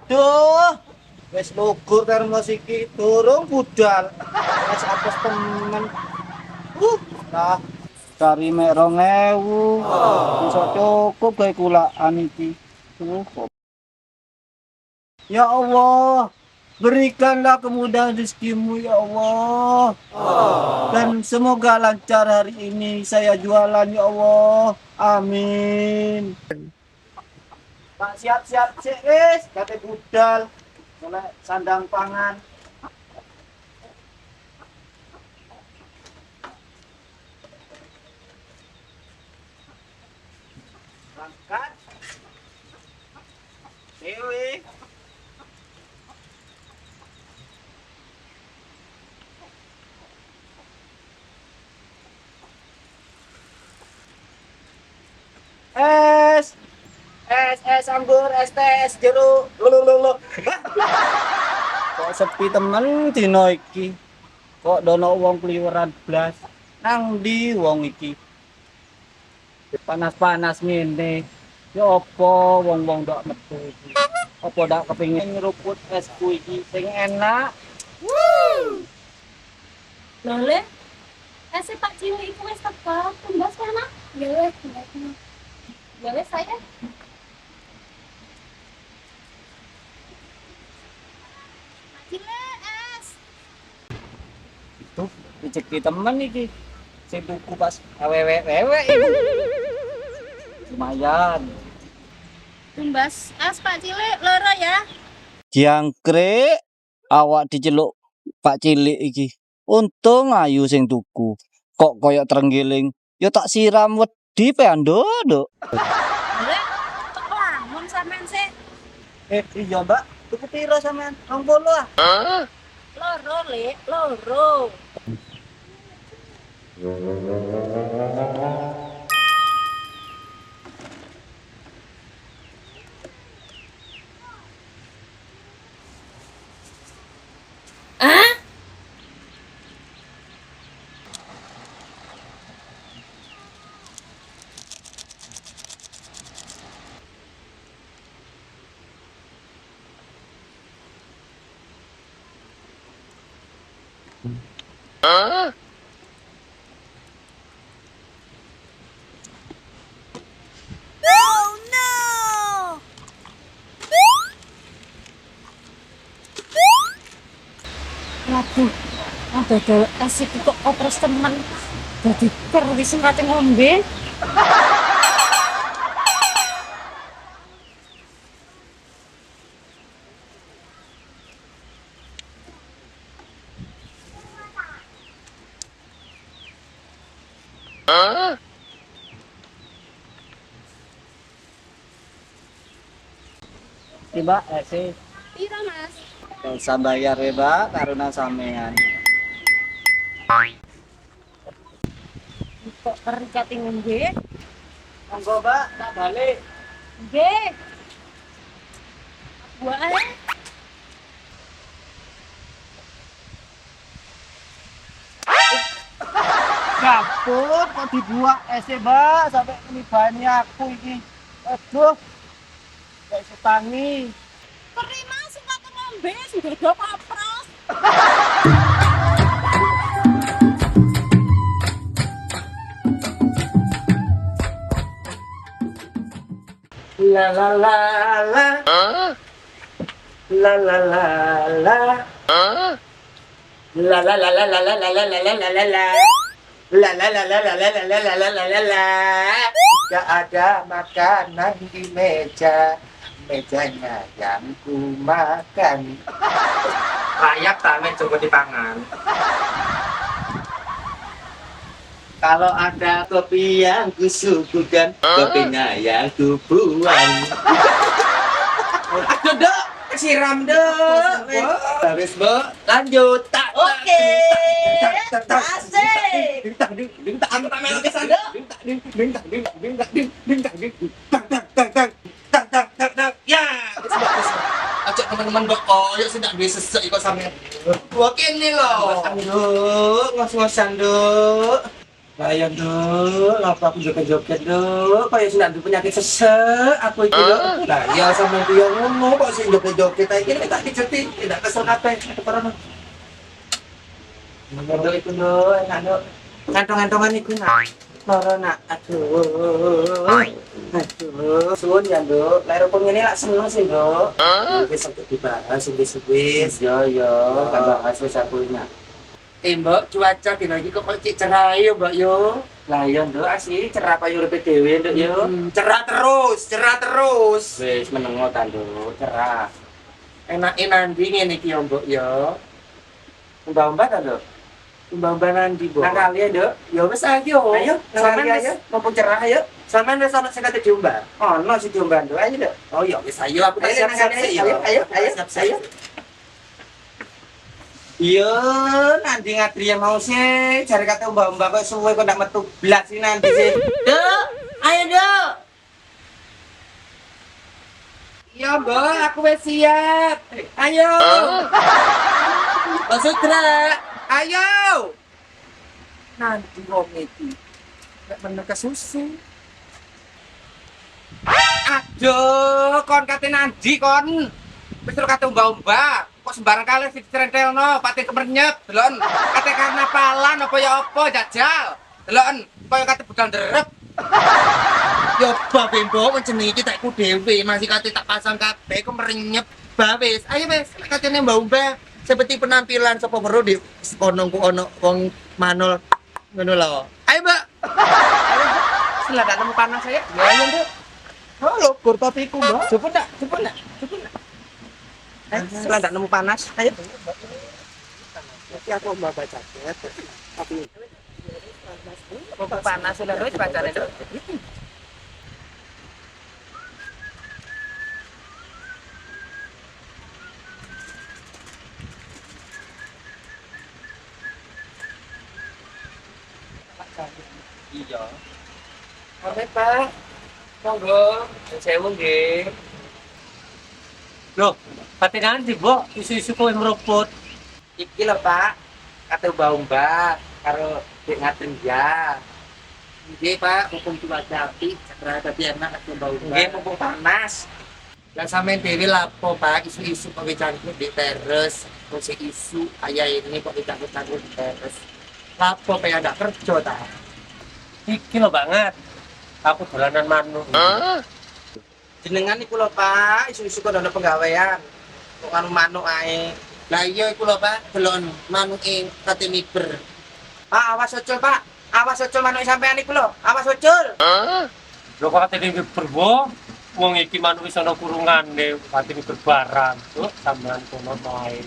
Duh, wis lugur termos iki durung budal. Wis apes temen. Lah cari mek 2000. Iso cukup gawe kulaan iki. Ya Allah, berikanlah kemudahan rezekimu ya Allah. Dan semoga lancar hari ini saya jualan ya Allah. Amin. Pak siap-siap sih wis, kate budal. Oleh sandang pangan. Berangkat. Dewe. Es. Es anggur, es teh, es jeruk. Lho. Kok sepi temen dino iki. Kok dono wong kliweran blas. Nang ndi wong iki? Panas-panas ngene. Ya apa wong-wong ndak metu iki? Apa ndak kepengin ngeruput esku iki sing enak? Lho, Le, es Pak Cilik iku wis teko, tumbas kana? Ya wis, tumbasnya. Ya wis saya. Pak Cilik, es. Tuh, rezeki temen iki. Sing tuku pas wewe iku. Lumayan. Tumbas es Pak Cilik loro ya. Jangkrik awak diceluk Pak Cilik iki. Untung ayu sing tuku. Kok koyok terenggiling. Ya tak siram wedi pe anduk. Le, kok lamun sampean sih? Iya mbak, tuku piro sampean? 20 ah. Loro, Le, loro. Ah? Waduh, dodol es iki kok opres temen. Dadi perwis kate ngombe. Iki mbak, sih. Piro, Mas? Bisa bayar ya mbak, karena sampean. Kok perlu kate ngombe? Monggo mbak, tak balik. Nggih. Wae. Gabut kok dibuang es mbak, sampai nibani aku iki. Aduh, gak iso tangi. Peri Mas sing kate ngombe sing dodo kopros. La la la la. La la la la. La la la la la la la la la la la la. La la la la la la la la la la la la. Tidak ada makanan di meja. Mejanya yang ku makan. Layak tak nek coba dipangan. Kalau ada kopi yang ku suguhkan, kopinya yang ku buang. Aduh, Dok. Siram, Dok. Habis, Bu. Lanjut. Tak. Oke. Asik. Aku tak melu kesan, Dok. Ya, wis. Ajak teman-teman mbok koyo sing tak duwe sesek kok sampean. Gua kene lho. Ngos-ngosan, Duk. Ayo dulu, apa aku joget-joget dulu? Kok ya sudah ada penyakit sesek aku itu dulu. Lah ya sama dia ngomong kok sih joget-joget aja ini tak dicuti, tidak kesel apa itu corona. Ngomong itu dulu, enak dulu. Kantong-kantongan itu nak. Corona, aduh. Aduh, suwun ya, Nduk. Lair opo ngene lak seneng sih, Nduk. Wis sampe dibahas wis. Yo, kan bahas wis aku nak. Mbok, cuaca dina iki kok cek cerah yo, Mbok yo. Lah iya, Nduk, asih cerah payu uripe dhewe, Nduk yo. Cerah terus. Wis menengo ta, Nduk, cerah. Enake nandi ngene iki yo, Mbok yo. Mbak-mbak ta, Nduk? Mbak-mbak nandi, Mbok. Nang kali ya, Nduk. Ya wis ayo. Ayo, sampean ayo. Mumpung cerah ayo. Sampean wis ana sing kate diumbah. Ono sing diumbah, Nduk. Ayo, Nduk. Oh iya, wis ayo aku tak siap-siap sih. Ayo. Iya, nanti ngatri mau sih. Cari kata mbak-mbak kok suwe kok ndak metu blas sih nanti sih. Dek, ayo dek. Iya mbak, aku wis siap. Ayo. Mbak Sutra, ayo. Nanti wong iki nek meneng kesusu. Aduh, kon kate nandi kon. Wis terus kate mbak-mbak. Kok sembarang kali sih dicerentelno, pati kemernyep, delon. Kate karena palan apa ya apa jajal. Delon, koyo kate budal derep. Yo babe mbok jenenge iki tekku dhewe, masih kate tak pasang kabeh kok merenyep. Ba wis, ayo wis, katene mbak-mbak seperti penampilan sapa weruh di kono ku ono wong manul ngono lho. Ayo, Mbak. Ayo, Mbak. Silakan nemu panas saya. Ya, ayo, Mbak. Halo, kur topiku, Mbak. Cepet nak. Setelah nggak nemu panas, ayo. Nanti aku mau baca chat, tapi mau panas sudah terus pacarnya dulu. Iya. Oke Pak, monggo, sewu nggih. Loh, pati nanti, Bo, isu-isu kowe meruput. Iki lho Pak, kata mbak karo dek ngaten ya. Nggih Pak, mumpung cuaca apik, cerah tapi enak kata mbak. Nggih, mumpung panas. Lah sampean dhewe lapo Pak, isu-isu kok cangkruk di teres, kok isu ayah ini kok cangkruk di teres. Lapo pengen ndak kerja ta? Iki lho banget. Aku dolanan manuk. Jenengan iku lho Pak, isu-isu kok ana penggawean. Kok karo manuk ae. Lah iya iku lho Pak, delon manuke kate miber. Ah, awas ocul Pak. Awas ocul manuk sampean iku lho. Awas ocul. Lho kok katene miber, Bo? Wong iki manuk wis ana kurungane, katene berbarang. Tuh, sampean kono wae.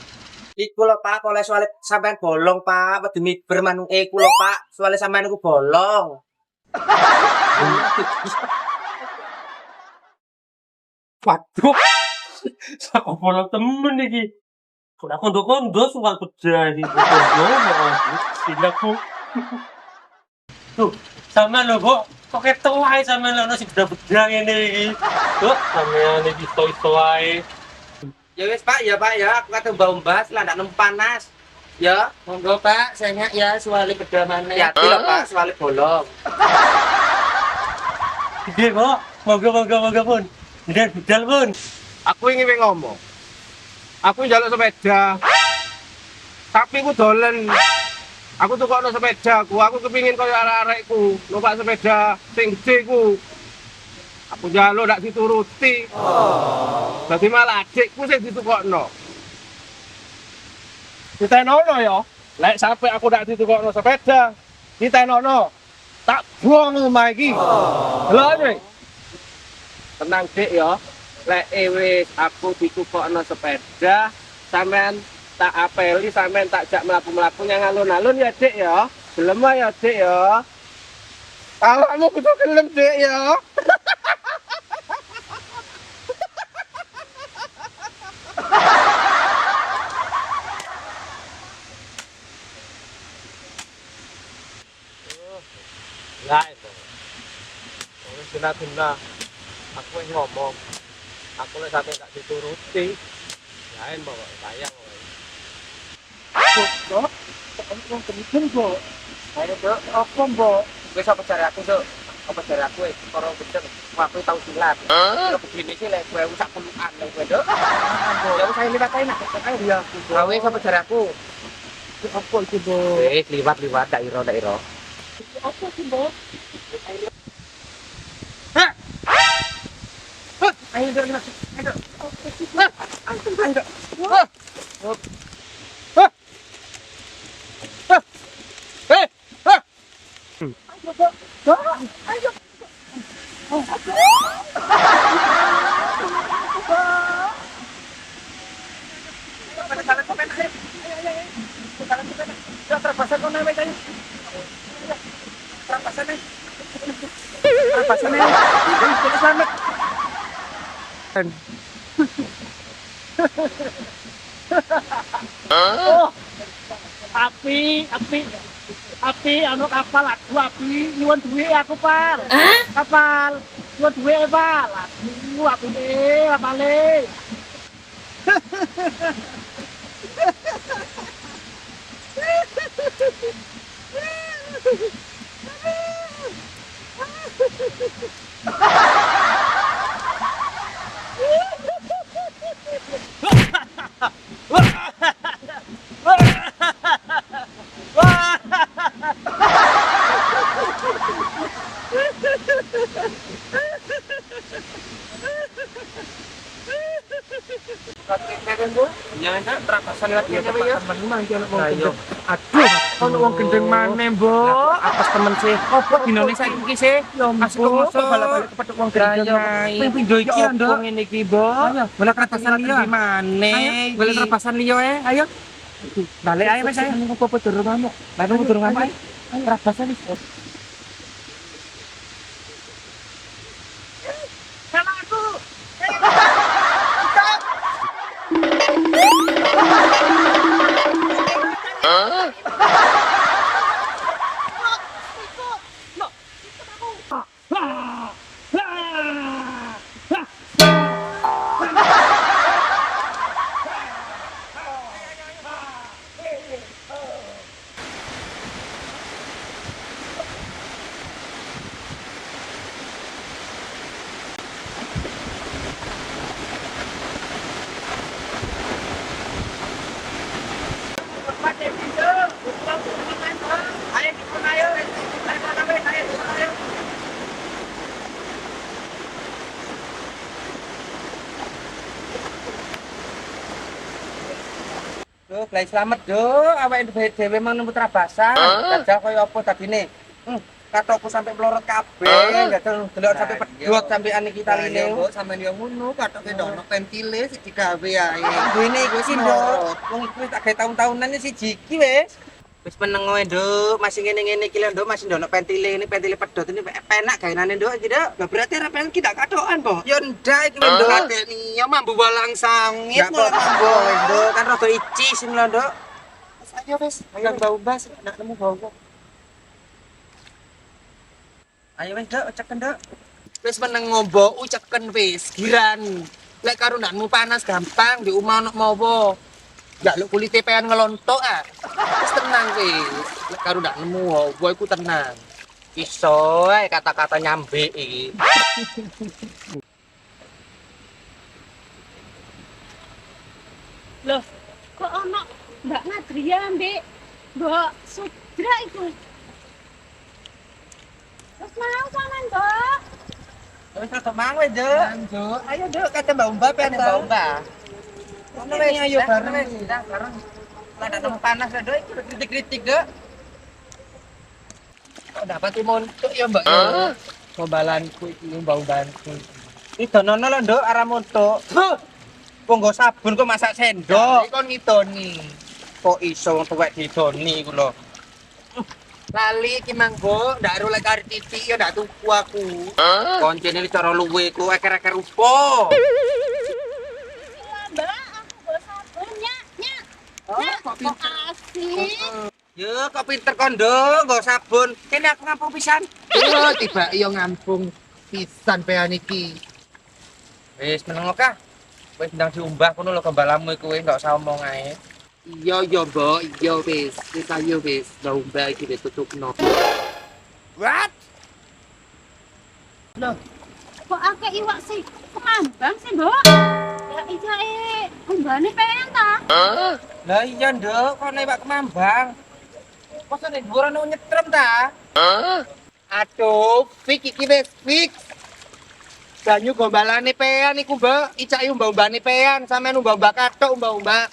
Iku lho Pak, oleh soal sampean bolong Pak, wedi miber manuke iku lho Pak. Soale sampean iku bolong. Waduh. Sak opo temen iki. Kok aku kondo suka kerja iki. Silaku. Tuh, sama lho, Bo. Kok ketok wae sama lho sing beda-beda ngene iki. Tuh, sampean iki iso-iso wae. Ya wis Pak, ya aku kata mbak lah ndak nemu panas. Ya, monggo Pak, sengak ya soal beda maneh. Hati lho Pak, soal bolong. Gede, Bo. Moga pun. Gede budal pun. Aku ingin ngomong. Aku njaluk sepeda. Tapi ku dolen. Aku tukokno sepedaku. Aku kepingin koyo arek-arekku, numpak sepeda sing gede ku. Aku njaluk ndak dituruti. Dadi malah adikku sing ditukokno. Ditenono ya. Lek sampe aku ndak ditukokno sepeda, ditenono. Tak buang omah iki. Lho, Dik. Tenang Dik ya. Lek wis aku ditukokno sepeda, sampean tak apeli, sampean tak jak mlaku-mlaku yang alun-alun ya Dik ya. Gelem ya Dik ya. Awakmu kudu gelem Dik ya. Lah itu. Wis guna-guna. Aku wis ngomong. Aku lek sampe gak dituruti. Lain bawa sayang wae. Kok? Kok kamu kemudian kok? Ayo, Dok. Apa, Mbok? Wis apa cari aku, Dok? Apa cari aku wis karo gendeng. Aku tau silat. Ya begini sih lek kowe sak puluhan lek kowe, Dok. Ya wis ayo liwat ae nak. Ayo ya. Awe apa cari aku? Apa iki, Mbok? Wis liwat-liwat daerah. Apa sih, Mbok? Ayo, Dok. Ayo, Dok. Ayo, Dok. Api, anu kapal aku api, nyuwun duwe aku pal. Kapal, nyuwun duwe pal. Aku deh, kapale. Jangan kan terapasan lagi ya, Pak. Ayo. Aduh, ono wong gendeng maneh, Mbok. Apa temen sih? Apa dinone saiki sih? Masuk mosok balik-balik kepethuk wong gendeng. Ping pindho iki ya, Nduk. Ngene iki, Mbok. Ayo, bola keretasan liya. Di maneh? Bola keretasan liya ayo. Balik ae wis ae. Apa durung ngamuk? Baru durung ngamuk. Ayo rabasan iki. Duh, glai slamet duh, awake dhewe mang nemu trabasan. Dajal kaya apa dadine? Katokku sampe melorot kabeh, dajal delok sampe pedhot sampe ane kita line. Mbok sampean yo ngono, katoke ndono pentile sik digawe ae. Duwene iku sih, Nduk. Wong iku tak gawe taun-taunan siji iki wis. Wis meneng wae, Nduk. Masih ngene-ngene iki lho, Nduk, masih ndono pentile ini pentile pedhot ini penak gaenane, Nduk, iki, Nduk. Lah berarti ora pengen kita katokan, Mbok. Yo ndak iki, Nduk. Kadeni yo mambu walang sangit mulai mambu, Nduk. Kan rada icis sing lho, Nduk. Wis ayo wis, ayo bau bas, ndak nemu bau. Ayo wis, Nduk, ceken, Nduk. Wis meneng ngombo uceken wis, giran. Lek karo ndakmu panas gampang di omah ono mawa. Njaluk kulite pengen ngelontok ah. Wis tenang wis. Lek karo ndak nemu hawa iku tenang. Iso ae kata-kata nyambe iki. Loh, kok ono Mbak Nadria, Mbak? Mbak Sudra itu. Terus mau sampean, Mbak? Wis rada mang wis, Nduk. Nduk, ayo Nduk, kate Mbak Umba pengen Mbak Umba. Ono wis ayo bareng wis, bareng. Lah ndak nemu panas lho, Nduk, iki kritik-kritik, Nduk. Kok dapat montok ya, Mbak? Gombalanku iki mbau bantu. Iki donono lho, Nduk, arah montok. Kok nggo sabun kok masak sendok. Iki kon ngidoni. Kok iso wong tuwek didoni iku lho. Lali iki manggo, ndak ero lek kari titik ya ndak tuku aku. Koncene cara luwe ku eker-eker rupa. Mbak, aku bawa sabun, Nyak. Nyak, kok asik. Yo, kok pinter kon, Nduk, nggo sabun. Kene aku ngampung pisan. Yo, tiba yo ngampung pisan pean iki. Wis meneng kah? Wis ndang diumbah kono lho kembalamu iku wis ndak usah omong ae. Iya yo mbok, iya wis. Wis ayo wis. Domba iki wis tutupno. What? Kok akeh iwak sih kemambang sih, Mbok? Ya iya umbane pengen ta? Lah iya nduk, kok nek Pak Kemambang. Masa nek dhuwur ono nyetrem ta? Aduh, fix iki wis fix. Banyu gombalane pean iku, Mbak. Icake umbah-umbane pean, sampean umbah-umbah kathok, umbah-umbah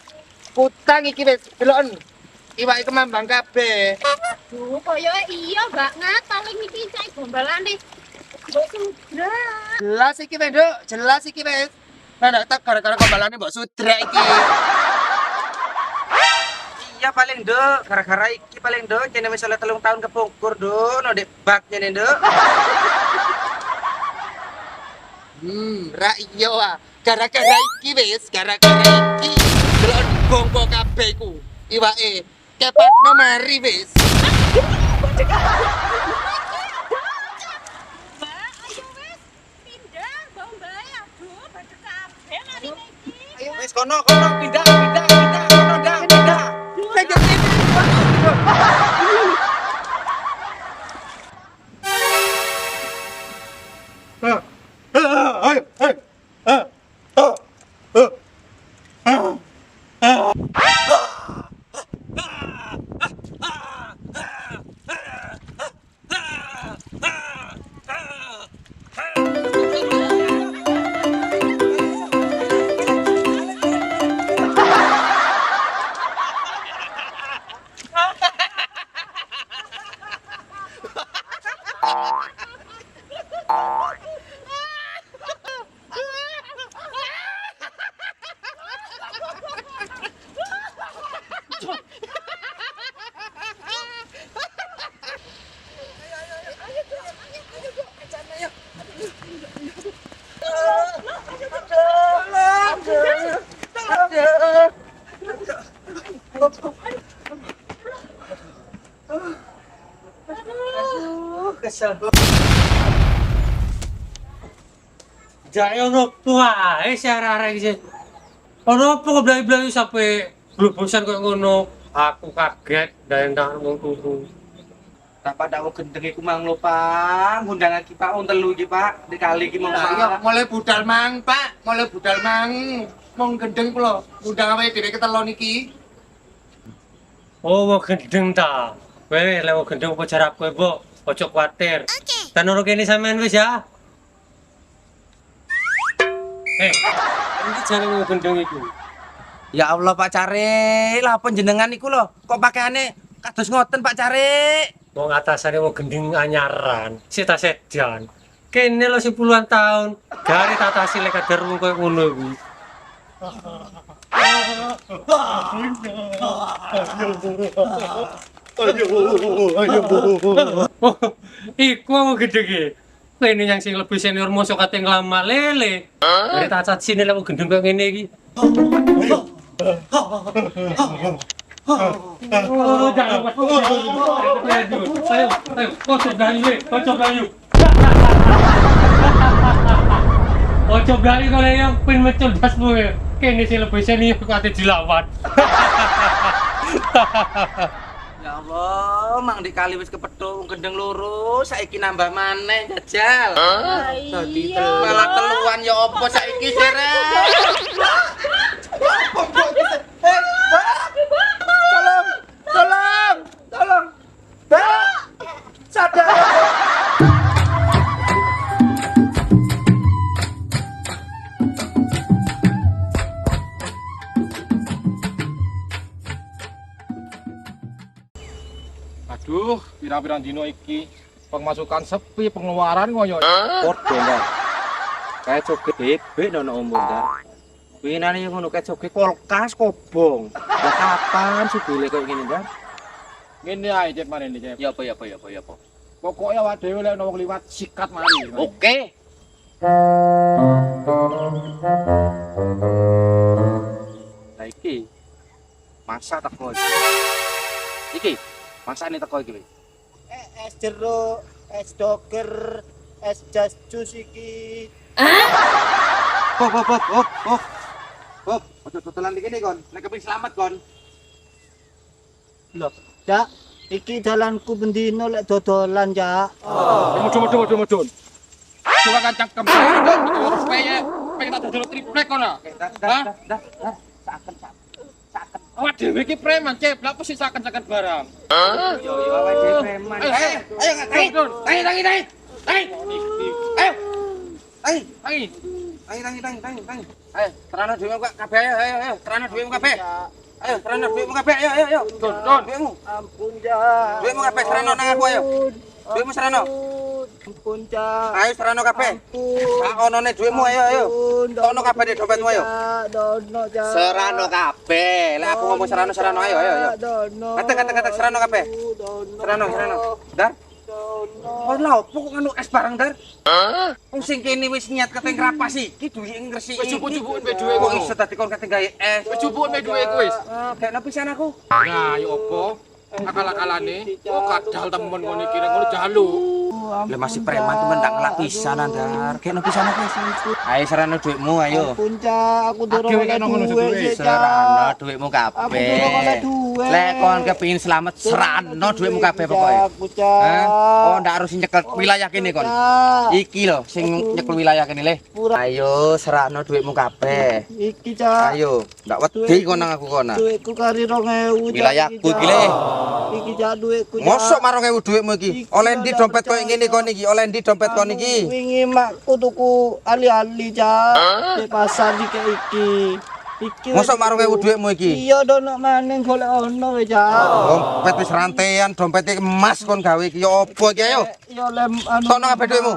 kutang iki wis deloken. Iwake Kemambang kabeh. Duh, koyo iya banget paling iki cai gombalane. Mbok Sudra. Jelas iki wis, Nduk. Jelas iki wis. Nah, tak gara-gara gombalane Mbok Sudra iki. Iya paling Nduk, gara-gara iki paling Nduk, kene wis oleh 3 tahun kepungkur, Nduk. No dek bak nyene, Nduk. Ra iya ah. Gara-gara iki wis, gara-gara iki delok bongko kabeh iku. Iwake kepatno mari wis. Mbak, ayo wis pindah mbok mbae aduh badhe kabeh mari iki. Ayo wis kono pindah kono dah pindah. Lanjut sini. Kesel. Jake ono wae si arek-arek iki. Ono apa kok blay-blay sampe blubosan koyo ngono. Aku kaget ndang wong turu. Tak pada wong gendeng iku mang lho, Pak. Ngundang iki Pak wong telu iki, Pak. Dikali iki mau Iya, mulai budal mang, Pak. Mulai budal mang. Wong gendeng kula. Undang awake dhewe ketelon iki. Oh, wong gendeng ta. Kowe lek wong gendeng apa jarak kowe, Mbok? Ojo kuwatir. Oke. Ten ora kene sampean wis ya. Ini jane wong gendeng iku. Ya Allah Pak Care, lah panjenengan iku lho, kok pakaiane kados ngoten Pak Care. Wong atasane wong gendeng anyaran, sita sedan. Kene lho 10-an tahun, gari tatasi lek kadar wong koyo ngono iku. Oh, iku wong gendeng iki. Kene yang sing lebih senior mosok kate nglamak lele. Gari tacat sini lek wong gendeng koyo ngene iki. Oh, jangan buat ayo, kocok gayu. Kocok gayu kalau yang pin mecul das gue. Kini sih lebih senior kate dilawan. Ya Allah, mang dikali wis kepethuk gendeng loro, saiki nambah maneh jajal. Dadi malah teluan ya apa saiki sere? Tolong. Mbak, sadar. Aduh, pirang-pirang dino iki pemasukan sepi, pengeluaran ngoyo. Podo ya. Kayak coge bebek nono umur dah. Winane yang ngono kayak coge kulkas kobong. Ya kapan subile koyo ngene dah? Ngene ae Cep marene Cep. Ya apa. Pokoknya awak dhewe lek ono wong liwat sikat mari. Oke. Lah iki masa teko iki. Masa ini teko iki. Es jeruk, es doger, es jas jus iki. Hop. Ojo tutulan iki kon. Nek kepengin selamat kon. Loh, Cak, iki jalanku bendino lek dodolan, Cak. Mudun. Suka kancang kembali dong, urus peye tak dodol triplek kono. Dah. Awak dhewe iki preman, ceblak mesti saken-saken barang. Yo awake dhewe preman. Ayo tangi. Ayo, terana dhewe kabeh ayo, terana dhewe kabeh. Ayo, terana dhewe kabeh ayo. Don. Dhewe. Ampun, Cak. Dhewe kabeh terana nang aku ayo. Dhewe serana. Ampun, Cak. Ayo serana kabeh. Ampun. Sak onone dhewe ayo. Tokno kabeh di dompetmu ayo. Dono, Cak. Serana kabeh. Lek aku ngomong serana ayo. Dono. Kata serana kabeh. Serana. Dar. Oh lha opo kok ngono es barang dar? Wong sing kene wis niat kate ngrapas iki duwe ngresiki. Wis cupu-cupukin be duwe Kok ngono. iso dadi kon kate gawe es. Wis cupukin be duwe iku wis. Kayak pisan aku. Nah, yo opo? Akal-akalane, oh kadal temen ngono iki ngono jaluk. Lah masih preman temen ndak ngelak pisan Dar. Kayak pisan aku. Ayo serana duitmu ayo. Ampun, Cak. Aku durung Aduh, oleh kena ngono duwe duwe. sih, Serana Cak. duitmu Aku durung oleh kabeh. duwe. Lek kon kepengin selamat serana duitmu kabeh pokoke. Aku, Cak. Hah? Oh ndak harus nyekel wilayah kene kon. Cak. Iki lho sing nyekel wilayah kene le. Ayo serana duitmu kabeh. Iki, Cak. Ayo, ndak wedi kon nang aku kono. Duitku kari 2000, Cak. Wilayahku iki le. Iki, Cak, duitku, Cak. Mosok marang ewu duitmu iki. Oleh ndi dompet koyo ngene kon iki? Oleh ndi dompet kon iki? Wingi makku tuku ali-ali, Cak. Di pasar iki. Iki. Mosok marang ewu duitmu iki? Iya, dono maning golek ono, Cak. Dompet wis rantean, dompet emas kon gawe iki ya opo iki ayo? Iya, lem anu. Tokno kabeh duitmu.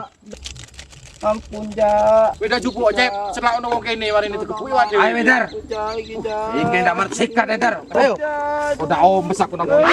Ampun, Cak. Wis dah jupuk cep, selak ono wong kene warine digebuki wae. Ayo Dar. Cak, iki, Cak. Iki ndak mersikat Dar. Ayo. Cak. Udah omes aku nang. Cak.